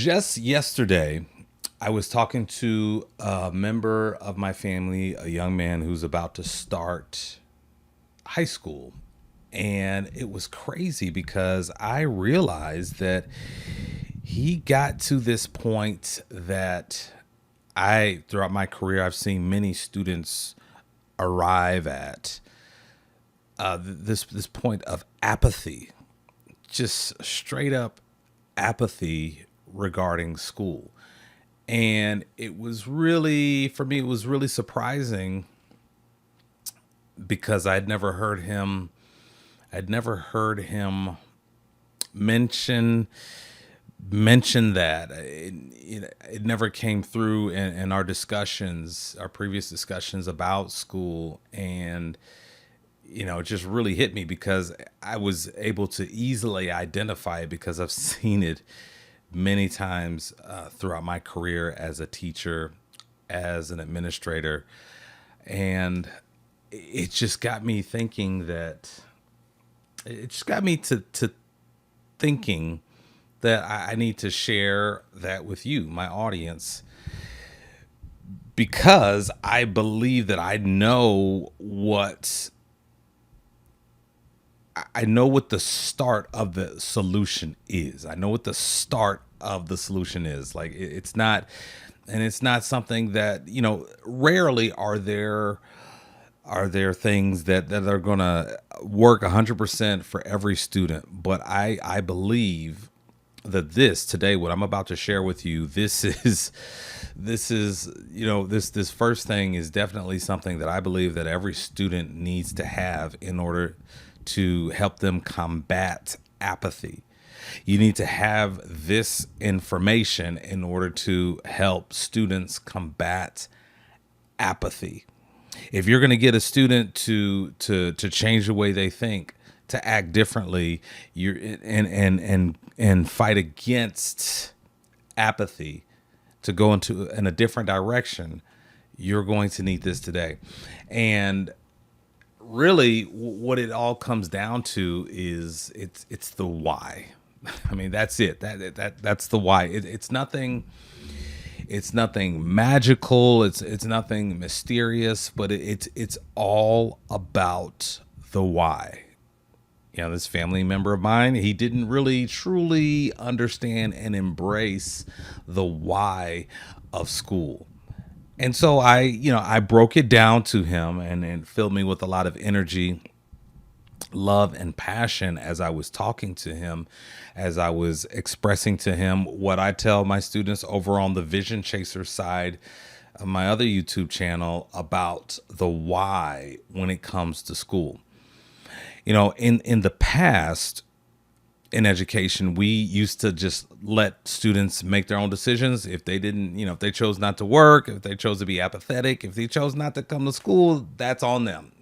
Just yesterday, I was talking to a member of my family, a young man who's about to start high school. And it was crazy because I realized that he got to this point that throughout my career, I've seen many students arrive at this point of apathy, just straight up apathy regarding school. And it was really, for me, it was really surprising because I'd never heard him mention mention that. It never came through in our discussions, our previous discussions about school. And it just really hit me because I was able to easily identify it because I've seen it many times throughout my career as a teacher, as an administrator. And it just got me thinking that it just got me to thinking that I need to share that with you, my audience, because I believe that I know what the start of the solution is. I know what the start of the solution is. Like it's not, and it's not something that, rarely are there things that are going to work 100% for every student. But I believe that today, what I'm about to share with you, this first thing is definitely something that I believe that every student needs to have in order to help them combat apathy. You need to have this information in order to help students combat apathy. If you're going to get a student to change the way they think, to act differently, you're and fight against apathy, to go in a different direction, you're going to need this today. And really what it all comes down to is it's the why. I mean, that's it. That's the why. It's nothing magical. It's nothing mysterious, but it's all about the why. This family member of mine, he didn't really truly understand and embrace the why of school. And so I broke it down to him, and it filled me with a lot of energy, love, and passion as I was talking to him, as I was expressing to him what I tell my students over on the Vision Chaser side of my other YouTube channel about the why when it comes to school. In the past, in education, we used to just let students make their own decisions. If they didn't, if they chose not to work, if they chose to be apathetic, if they chose not to come to school, that's on them.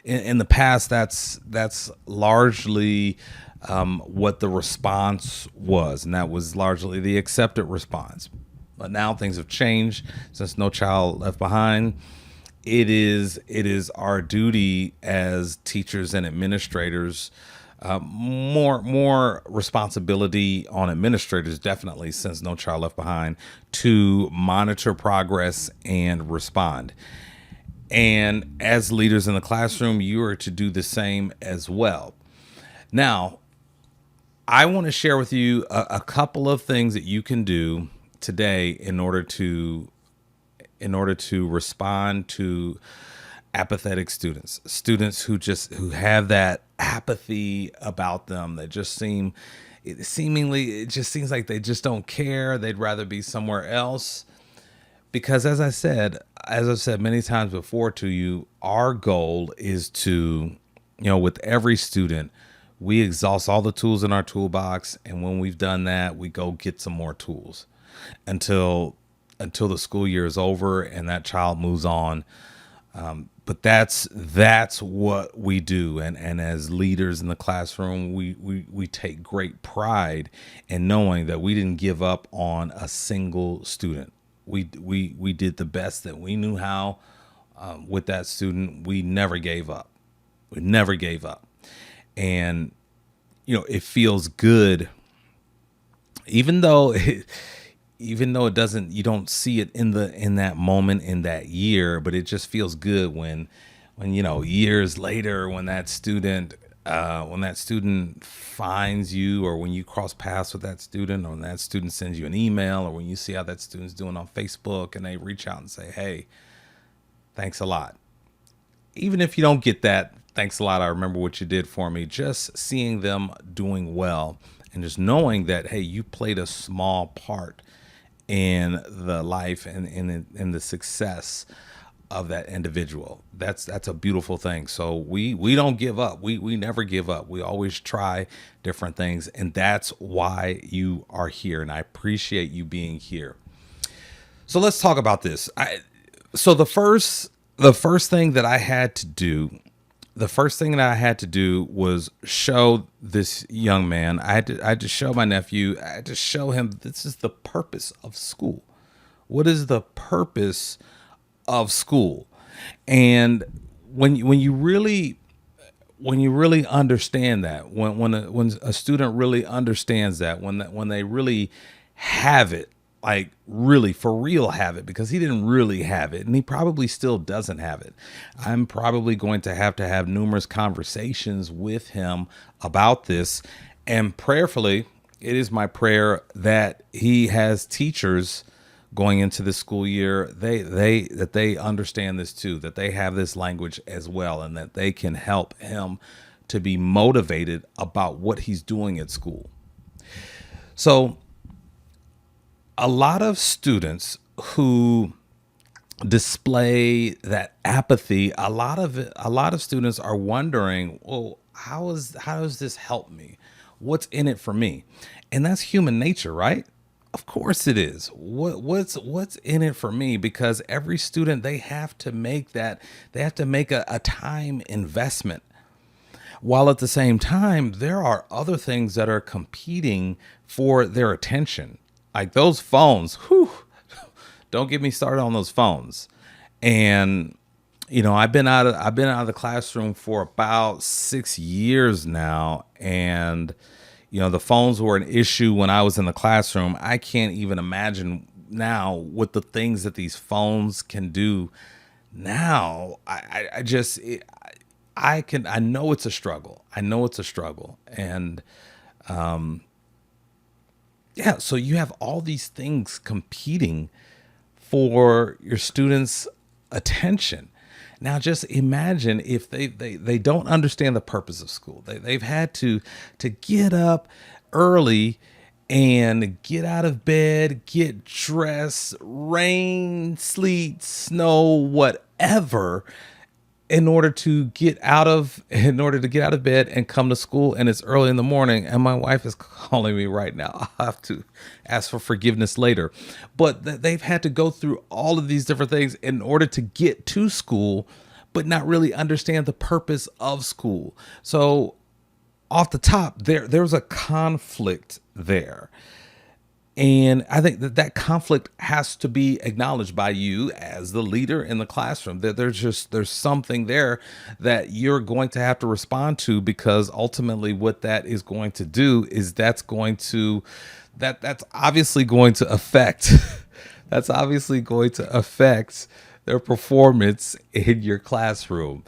In the past, that's largely what the response was, and that was largely the accepted response. But now things have changed since No Child Left Behind. It is our duty as teachers and administrators, more responsibility on administrators, definitely, since No Child Left Behind, to monitor progress and respond. And as leaders in the classroom, you are to do the same as well. Now, I want to share with you a couple of things that you can do today in order to respond to apathetic students who have that apathy about them, that just it just seems like they just don't care. They'd rather be somewhere else. Because as I've said many times before to you, our goal is to, with every student, we exhaust all the tools in our toolbox. And when we've done that, we go get some more tools until the school year is over and that child moves on. But that's what we do. And as leaders in the classroom, we take great pride in knowing that we didn't give up on a single student. We did the best that we knew how with that student. We never gave up. We never gave up. And, it feels good even though even though it doesn't, you don't see it in that moment, in that year, but it just feels good when years later, when that student finds you, or when you cross paths with that student, or when that student sends you an email, or when you see how that student's doing on Facebook and they reach out and say, hey, thanks a lot. Even if you don't get that thanks a lot, I remember what you did for me, just seeing them doing well and just knowing that, hey, you played a small part in the life and in the success of that individual. That's a beautiful thing. So we don't give up. We never give up. We always try different things, and that's why you are here, and I appreciate you being here. So let's talk about this. So the first thing that I had to do, was show this young man. I had to show my nephew. I had to show him this is the purpose of school. What is the purpose of school? And when you really understand that, when a student really understands that, when they really have it, like really for real have it, because he didn't really have it and he probably still doesn't have it. I'm probably going to have numerous conversations with him about this, and prayerfully, it is my prayer that he has teachers going into the school year, that they understand this too, that they have this language as well, and that they can help him to be motivated about what he's doing at school. So a lot of students who display that apathy, a lot of students are wondering, well, how does this help me? What's in it for me? And that's human nature, right? Of course it is. What's in it for me? Because every student, they have to make a time investment. While at the same time, there are other things that are competing for their attention. Like those phones, whew, don't get me started on those phones. And I've been out of the classroom for about 6 years now, and the phones were an issue when I was in the classroom. I can't even imagine now what the things that these phones can do now. I know it's a struggle. And yeah, so you have all these things competing for your students' attention. Now, just imagine if they don't understand the purpose of school. They've had to get up early and get out of bed, get dressed, rain, sleet, snow, whatever, in order to get out of bed and come to school, and it's early in the morning, and my wife is calling me right now. I'll have to ask for forgiveness later. But they've had to go through all of these different things in order to get to school, but not really understand the purpose of school. So off the top, there's a conflict there. And I think that conflict has to be acknowledged by you as the leader in the classroom. That there's something there that you're going to have to respond to, because ultimately what that is going to do is that's obviously going to affect that's obviously going to affect their performance in your classroom.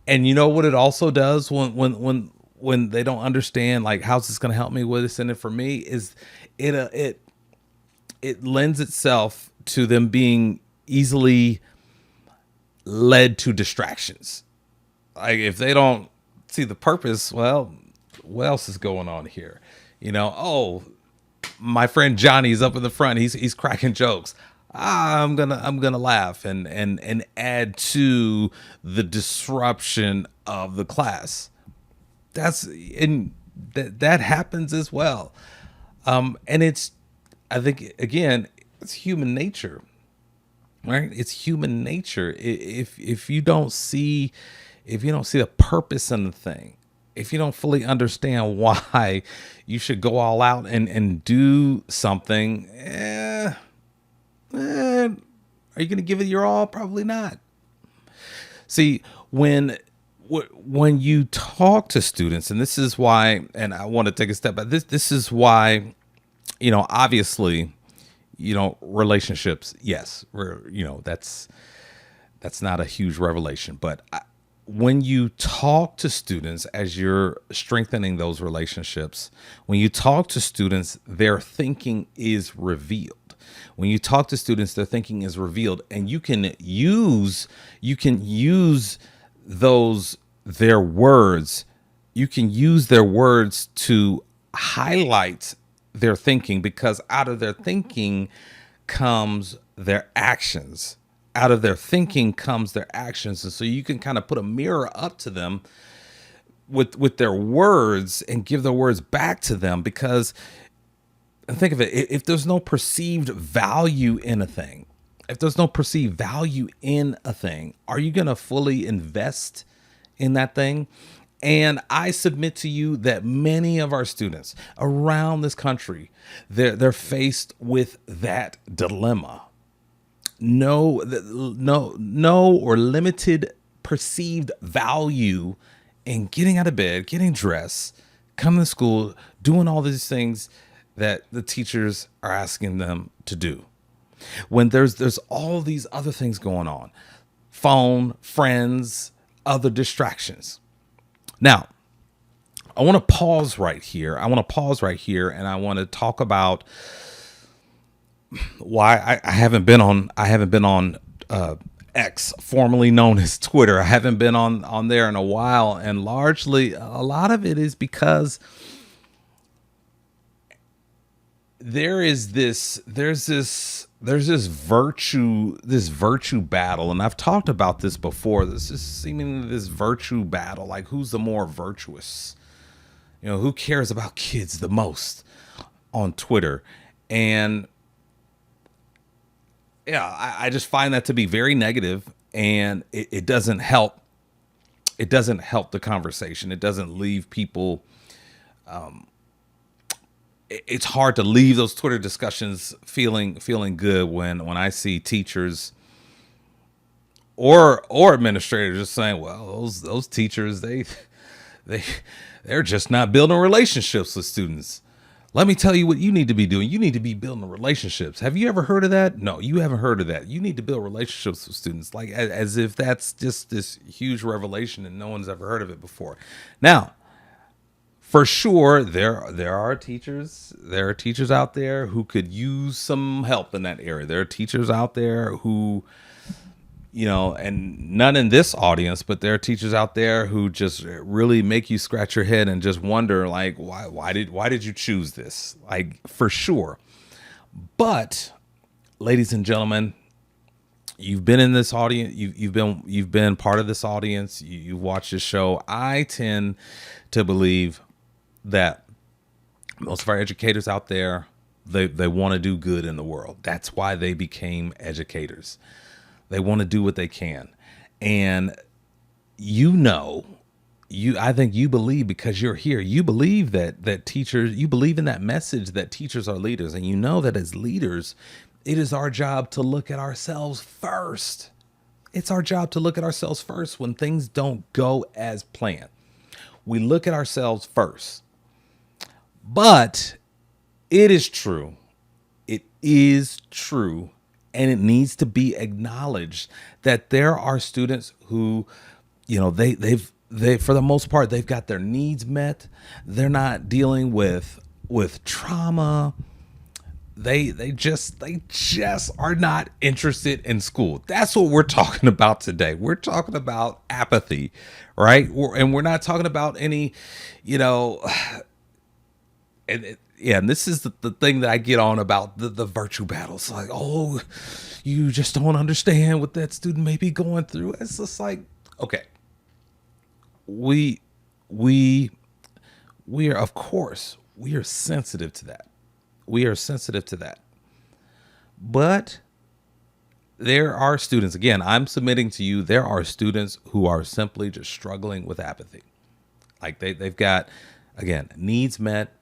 And you know what it also does when they don't understand, like, how's this going to help me? What is in it for me? Is it lends itself to them being easily led to distractions. Like, if they don't see the purpose, well, what else is going on here? Oh, my friend Johnny's up in the front. He's cracking jokes. I'm gonna laugh and add to the disruption of the class. That happens as well. And I think, again, it's human nature, right? It's human nature. If you don't see the purpose in the thing, if you don't fully understand why you should go all out and do something, are you going to give it your all? Probably not. See, when you talk to students, and this is why, and I want to take a step back. This is why Obviously, relationships, yes, that's not a huge revelation, but when you talk to students as you're strengthening those relationships, when you talk to students, their thinking is revealed. When you talk to students, their thinking is revealed, and you can use those their words. You can use their words to highlight their thinking, because out of their thinking comes their actions. Out of their thinking comes their actions. And so you can kind of put a mirror up to them with their words and give their words back to them, because, and think of it, if there's no perceived value in a thing, are you going to fully invest in that thing? And I submit to you that many of our students around this country, they're faced with that dilemma. No or limited perceived value in getting out of bed, getting dressed, coming to school, doing all these things that the teachers are asking them to do. When there's all these other things going on, phone, friends, other distractions. Now, I want to pause right here. And I want to talk about why I haven't been on X, formerly known as Twitter. I haven't been on there in a while, and largely a lot of it is because there's this virtue battle, and I've talked about this before. This is seemingly this virtue battle, like who's the more virtuous, who cares about kids the most on Twitter. And yeah, I just find that to be very negative, and it doesn't help. It doesn't help the conversation. It doesn't leave people. It's hard to leave those Twitter discussions feeling good when I see teachers or administrators just saying, well, those teachers, they're just not building relationships with students. Let me tell you what you need to be doing. You need to be building relationships. Have you ever heard of that? No, you haven't heard of that. You need to build relationships with students, like as if that's just this huge revelation and no one's ever heard of it before. Now, for sure, there are teachers out there who could use some help in that area. There are teachers out there who, and none in this audience, but there are teachers out there who just really make you scratch your head and just wonder, like, why did you choose this? Like, for sure. But, ladies and gentlemen, you've been in this audience. You've been part of this audience. You've watched this show. I tend to believe that most of our educators out there, they want to do good in the world. That's why they became educators. They want to do what they can. And I think you believe, because you're here, you believe that teachers, you believe in that message that teachers are leaders. And you know that as leaders, it is our job to look at ourselves first. It's our job to look at ourselves first when things don't go as planned. We look at ourselves first. But it is true. It is true. And it needs to be acknowledged that there are students who, they've for the most part, they've got their needs met. They're not dealing with trauma. They just are not interested in school. That's what we're talking about today. We're talking about apathy, right? And we're not talking about any, and this is the thing that I get on about the virtue battles. Like, oh, you just don't understand what that student may be going through. It's just like, okay, we are, of course, we are sensitive to that. We are sensitive to that. But there are students, again, I'm submitting to you, there are students who are simply just struggling with apathy. Like they've got, again, needs met.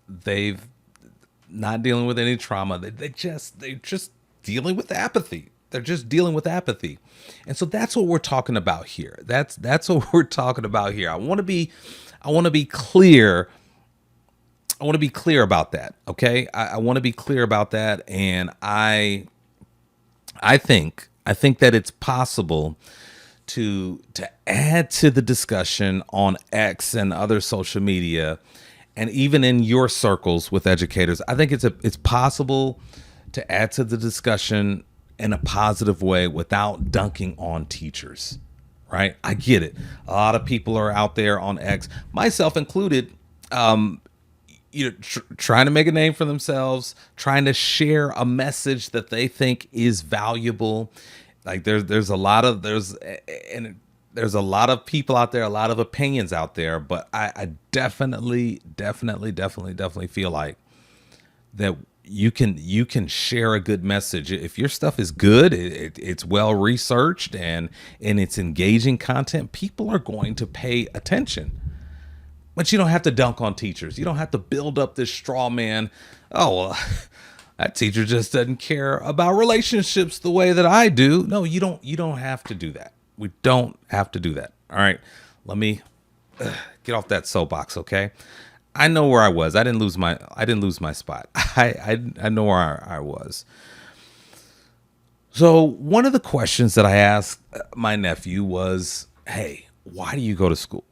They've not dealing with any trauma. They're just dealing with apathy. They're just dealing with apathy. And so that's what we're talking about here. That's what we're talking about here. I want to be clear I want to be clear about that. Okay. I want to be clear about that. And I think that it's possible to add to the discussion on X and other social media, and even in your circles with educators. I think it's possible to add to the discussion in a positive way without dunking on teachers. Right? I get it. A lot of people are out there on X, myself included, trying to make a name for themselves, trying to share a message that they think is valuable. Like there's a lot of there's a lot of people out there, a lot of opinions out there, but I definitely feel like that you can share a good message if your stuff is good. It's well researched and it's engaging content. People are going to pay attention. But you don't have to dunk on teachers. You don't have to build up this straw man. Oh, well, that teacher just doesn't care about relationships the way that I do. No, you don't. You don't have to do that. We don't have to do that. All right. Let me get off that soapbox, okay? I know where I was. I didn't lose my spot. I know where I was. So one of the questions that I asked my nephew was, "Hey, why do you go to school?"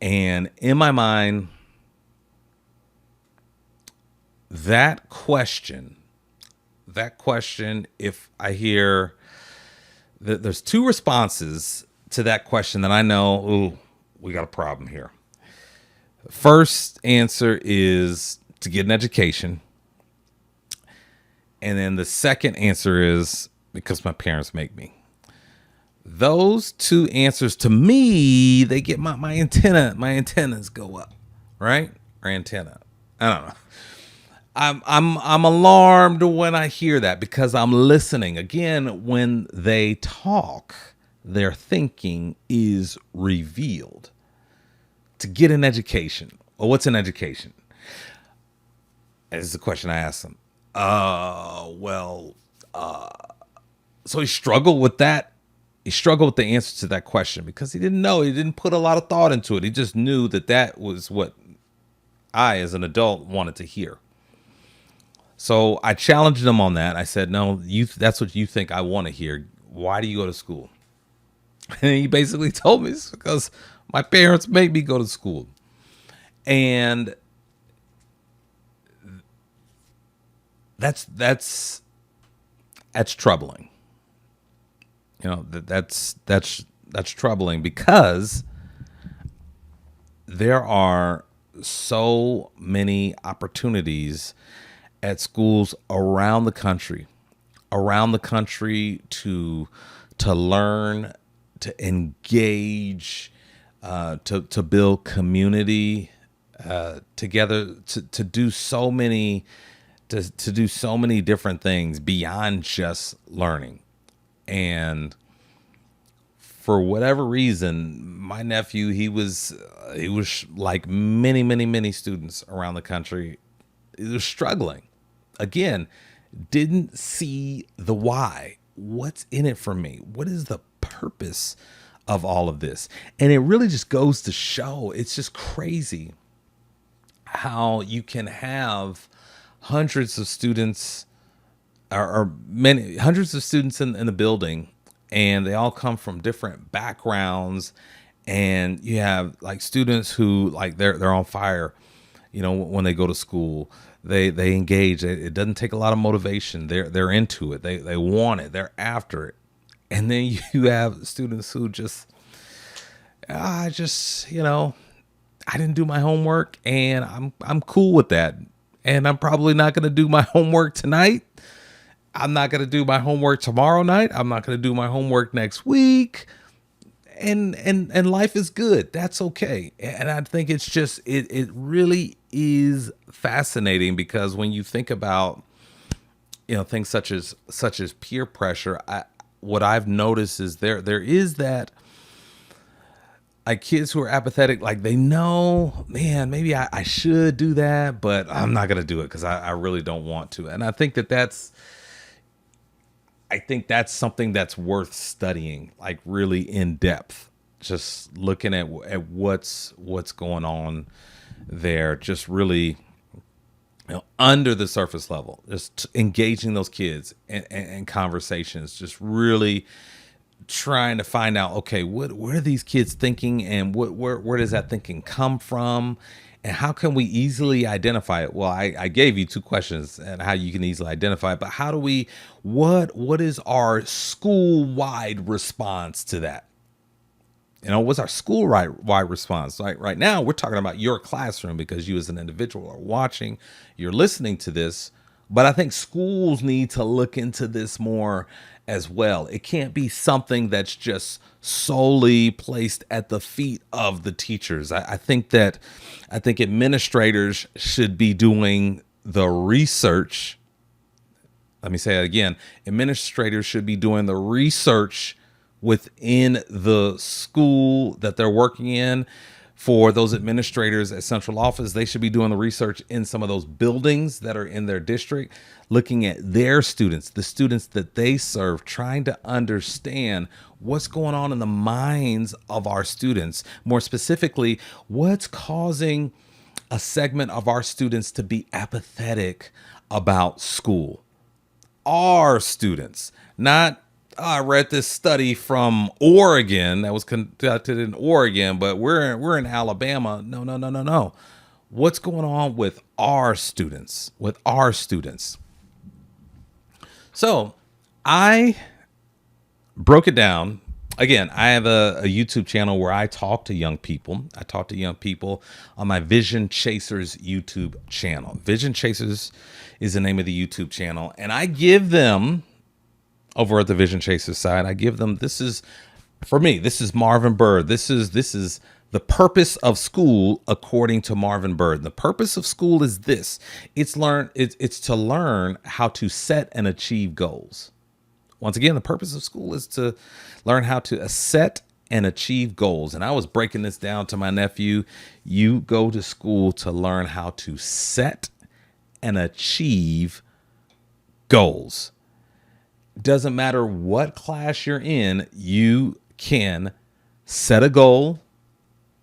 And in my mind, that question, if I hear that there's two responses to that question, that I know, ooh, we got a problem here. First answer is to get an education. And then the second answer is because my parents make me. Those two answers, to me, they get my antennas go up, right? Or antenna. I don't know. I'm alarmed when I hear that, because I'm listening. Again, when they talk, their thinking is revealed. To get an education. Well, what's an education? This is the question I asked them. So he struggled with that. He struggled with the answer to that question because he didn't know. He didn't put a lot of thought into it. He just knew that was what I, as an adult, wanted to hear. So I challenged him on that. I said, "No, that's what you think I want to hear. Why do you go to school?" And he basically told me it's because my parents made me go to school. And that's troubling. That's troubling, because there are so many opportunities at schools around the country to learn, to engage, to build community together, to do so many different things beyond just learning. And for whatever reason, my nephew, he was like many students around the country, he was struggling. Again, didn't see the why. What's in it for me? What is the purpose of all of this? And it really just goes to show, it's just crazy how you can have hundreds of students, or many hundreds of students in the building, and they all come from different backgrounds. And you have like students who, like, they're on fire, when they go to school. They engage. It doesn't take a lot of motivation. They're into it. They want it. They're after it. And then you have students who I didn't do my homework, and I'm cool with that. And I'm probably not going to do my homework tonight. I'm not going to do my homework tomorrow night. I'm not going to do my homework next week. And life is good. That's okay. And I think it's just, it really is fascinating, because when you think about, things such as peer pressure, what I've noticed is there is that, like, kids who are apathetic, like, they know, man, maybe I should do that, but I'm not going to do it because I really don't want to. And I think that's something that's worth studying, like, really in depth, just looking at what's going on there, just really, under the surface level, just engaging those kids and conversations, just really trying to find out, okay, what are these kids thinking, and where does that thinking come from, and how can we easily identify it? Well, I gave you two questions and how you can easily identify it, but how do we, what is our school wide response to that? What's our school wide response? Like right now, we're talking about your classroom because you as an individual are watching, you're listening to this. But I think schools need to look into this more as well. It can't be something that's just solely placed at the feet of the teachers. I think administrators should be doing the research. Let me say that again. Administrators should be doing the research within the school that they're working in. For those administrators at central office, they should be doing the research in some of those buildings that are in their district, looking at their students, the students that they serve, trying to understand what's going on in the minds of our students. More specifically, what's causing a segment of our students to be apathetic about school. Our students, not I read this study from Oregon that was conducted in Oregon, but we're in Alabama. No, no, no, no, no. What's going on with our students? With our students. So I broke it down. Again, I have a YouTube channel where I talk to young people. I talk to young people on my Vision Chasers YouTube channel. Vision Chasers is the name of the YouTube channel. And I give them, over at the Vision Chasers side, I give them, this is, for me, this is Marvin Bird. This is the purpose of school according to Marvin Bird. The purpose of school is this. It's to learn how to set and achieve goals. Once again, the purpose of school is to learn how to set and achieve goals. And I was breaking this down to my nephew. You go to school to learn how to set and achieve goals. Doesn't matter what class you're in, you can set a goal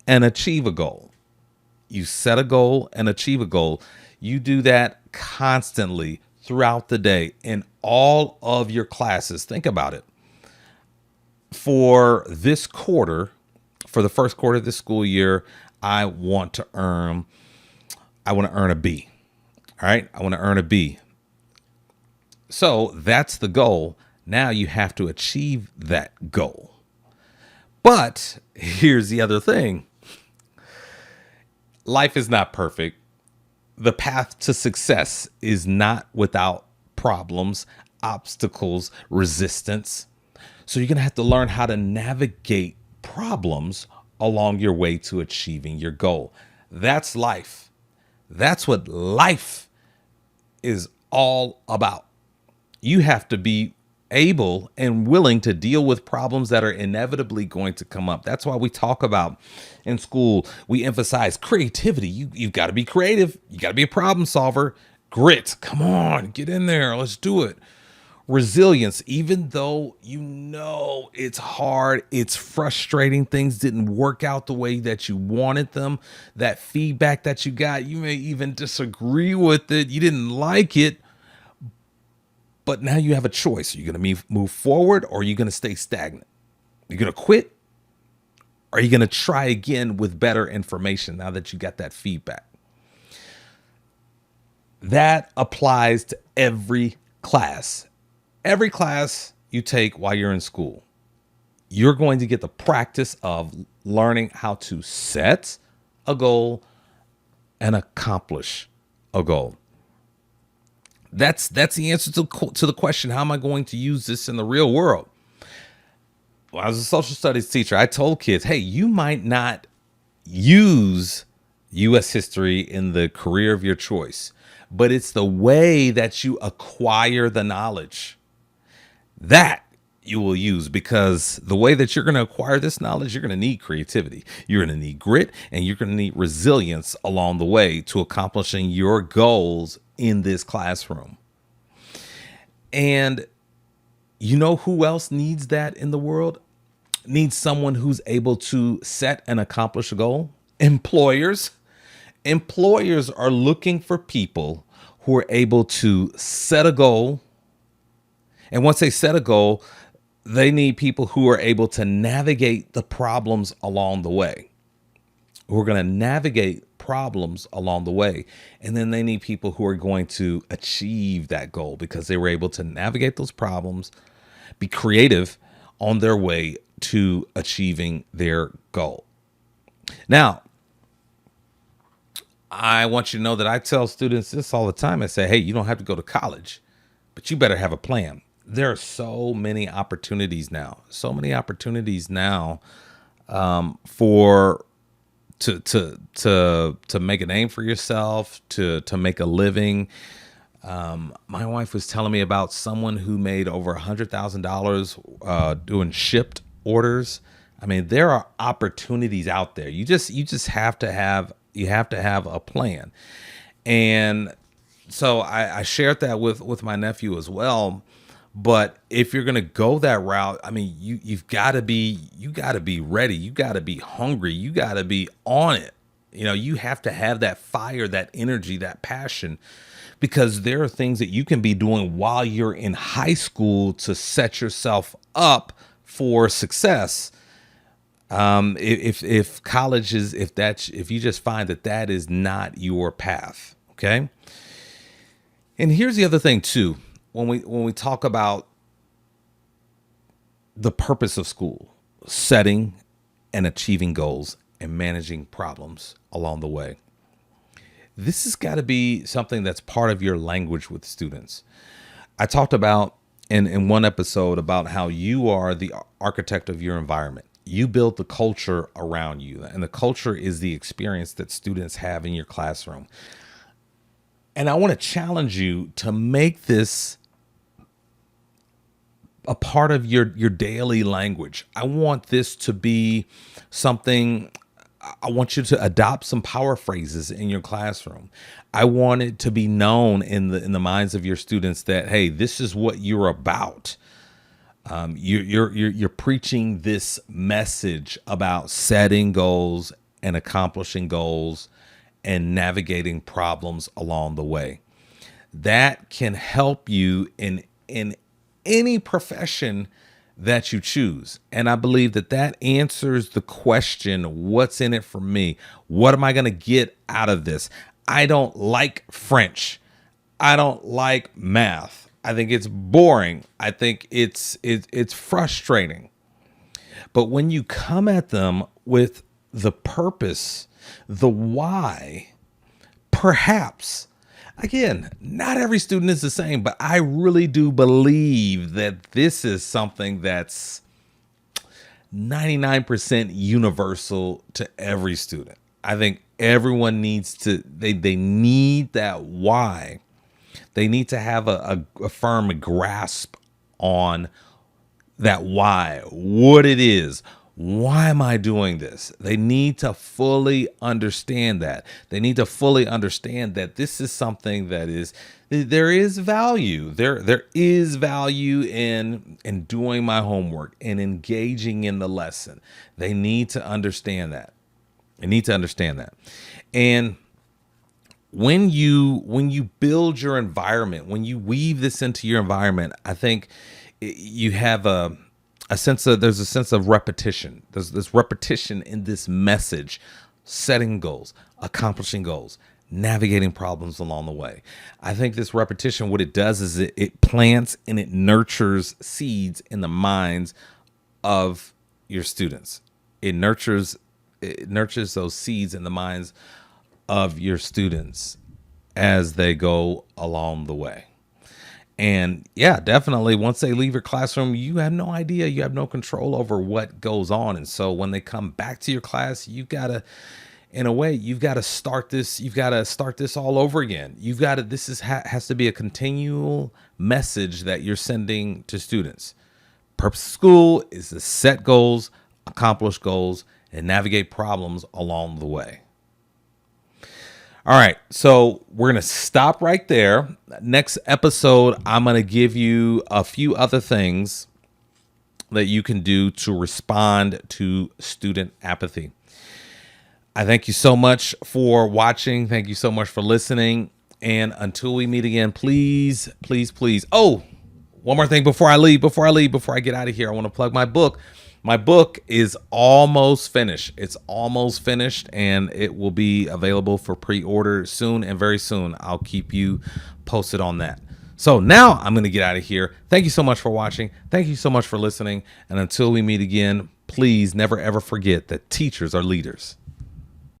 and achieve a goal. You set a goal and achieve a goal. You do that constantly throughout the day in all of your classes. Think about it. For this quarter, for the first quarter of this school year, I want to earn a B. All right. I want to earn a B. So that's the goal. Now you have to achieve that goal. But here's the other thing. Life is not perfect. The path to success is not without problems, obstacles, resistance. So you're going to have to learn how to navigate problems along your way to achieving your goal. That's life. That's what life is all about. You have to be able and willing to deal with problems that are inevitably going to come up. That's why we talk about in school, we emphasize creativity. You've got to be creative. You got to be a problem solver. Grit. Come on, get in there. Let's do it. Resilience, even though it's hard, it's frustrating, things didn't work out the way that you wanted them, that feedback that you got, you may even disagree with it, you didn't like it, but now you have a choice. Are you going to move forward, or are you going to stay stagnant? You're going to quit, or are you going to try again with better information now that you got that feedback? That applies to every class. Every class you take while you're in school, you're going to get the practice of learning how to set a goal and accomplish a goal. That's the answer to the question, how am I going to use this in the real world? When I was a social studies teacher, I told kids, hey, you might not use U.S. history in the career of your choice, but it's the way that you acquire the knowledge that you will use, because the way that you're going to acquire this knowledge, you're going to need creativity, you're going to need grit, and you're going to need resilience along the way to accomplishing your goals in this classroom. And you know who else needs that in the world? Needs someone who's able to set and accomplish a goal? Employers. Employers are looking for people who are able to set a goal. And once they set a goal, they need people who are able to navigate the problems along the way, who are going to navigate problems along the way. And then they need people who are going to achieve that goal because they were able to navigate those problems, be creative on their way to achieving their goal. Now, I want you to know that I tell students this all the time. I say, hey, you don't have to go to college, but you better have a plan. There are so many opportunities now, for to make a name for yourself, to make a living. My wife was telling me about someone who made over $100,000 doing shipped orders. I mean, there are opportunities out there. You just have to have a plan. And so I shared that with my nephew as well. But if you're gonna go that route, I mean, you've got to be ready. You got to be hungry. You got to be on it. You know, you have to have that fire, that energy, that passion, because there are things that you can be doing while you're in high school to set yourself up for success. If college is, if you just find that is not your path. Okay. And here's the other thing too. When we talk about the purpose of school, setting and achieving goals and managing problems along the way, this has got to be something that's part of your language with students. I talked about in one episode about how you are the architect of your environment. You build the culture around you, and the culture is the experience that students have in your classroom. And I want to challenge you to make this a part of your daily language. I want this to be something. I want you to adopt some power phrases in your classroom. I want it to be known in the minds of your students that, hey, this is what you're about. You're preaching this message about setting goals and accomplishing goals and navigating problems along the way. That can help you in any profession that you choose. And I believe that answers the question, what's in it for me? What am I going to get out of this? I don't like French. I don't like math. I think it's boring. I think it's frustrating. But when you come at them with the purpose, the why, perhaps, again, not every student is the same, but I really do believe that this is something that's 99% universal to every student. I think everyone needs to, they need that why. They need to have a firm grasp on that why, what it is. Why am I doing this? They need to fully understand that. They need to fully understand that this is something that there is value. There is value in doing my homework and engaging in the lesson. They need to understand that. And when you build your environment, when you weave this into your environment, I think you have there's a sense of repetition. There's this repetition in this message, setting goals, accomplishing goals, navigating problems along the way. I think this repetition, what it does is it plants and it nurtures seeds in the minds of your students. It nurtures those seeds in the minds of your students as they go along the way. And yeah, definitely once they leave your classroom, you have no idea, you have no control over what goes on. And so when they come back to your class, you've got to start this all over again. Has to be a continual message that you're sending to students. Purpose of school is to set goals, accomplish goals, and navigate problems along the way. All right, so we're going to stop right there. Next episode, I'm going to give you a few other things that you can do to respond to student apathy. I thank you so much for watching. Thank you so much for listening. And until we meet again, please, please, please. Oh, one more thing before I get out of here, I want to plug my book. My book is almost finished. It's almost finished, and it will be available for pre-order soon, and very soon I'll keep you posted on that. So now I'm going to get out of here. Thank you so much for watching. Thank you so much for listening. And until we meet again, please never, ever forget that teachers are leaders.